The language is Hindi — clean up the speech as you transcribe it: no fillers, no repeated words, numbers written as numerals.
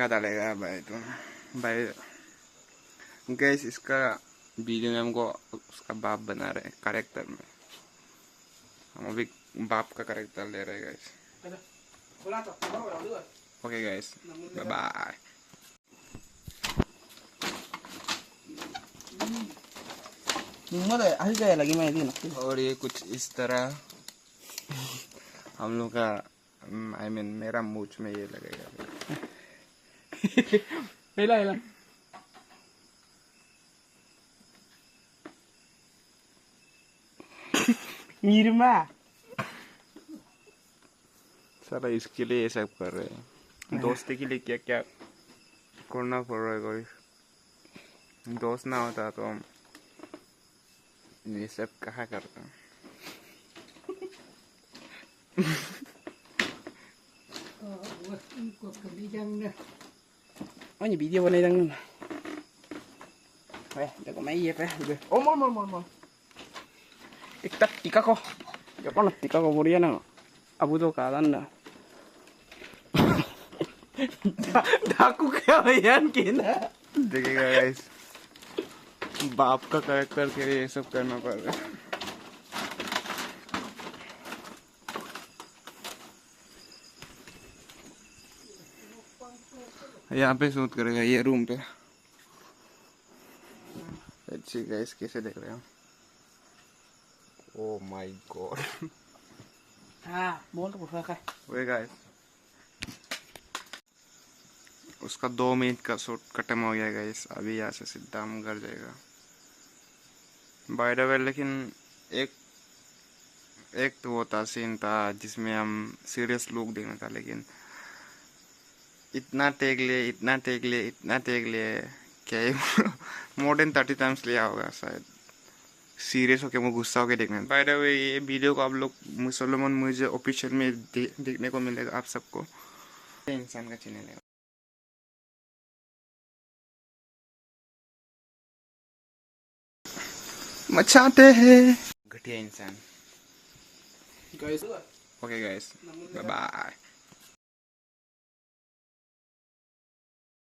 क्या डालेगा भाई तुम भाई। गैस इसका वीडियो में हमको उसका बाप बना रहे कैरेक्टर में, हम अभी बाप का कैरेक्टर ले रहे हैं guys. Okay guys, bye bye. और ये कुछ इस तरह हम लोग का आई मीन मेरा मूछ में ये लगेगा। हेला मीरमा सारा इसके लिए ये सब कर रहे हैं, दोस्ती के लिए क्या क्या करना पड़ रहा है कोई। दोस्त ना होता तो हम ये सब कहाँ करते हैं। Có nhiều video bên đây đăng về để có máy dẹp về ôm tắt tika ko ya con tika ko boria na abu to kalan na डाकू क्या बयान किया देखिएगा गाइस, बाप का कैरेक्टर के लिए ये सब करना पड़ रहा है। यहाँ पे शूट करेगा ये रूम पे। अच्छी गाइस, कैसे देख रहे हो? Oh my God. हाँ बोल तो पूछा क्या वे गाइस, उसका 2 मिनट का शूट खत्म हो गया गाइस। अभी यहाँ से सीधा हम घर जाएगा बाय द वे। लेकिन एक तो वो था सीन था जिसमें हम सीरियस लुक देना था, लेकिन इतना टेक लिए क्या मोर देन 30 टाइम्स लिया होगा शायद, सीरियस होके वो गुस्सा होके देखना। बाय द वे ये वीडियो को आप लोग सोलोमन मुझे ऑफिशियल में देखने को मिलेगा आप सबको। इंसान का चैनल है, मचाते हैं घटिया इंसान। Okay guys, bye bye.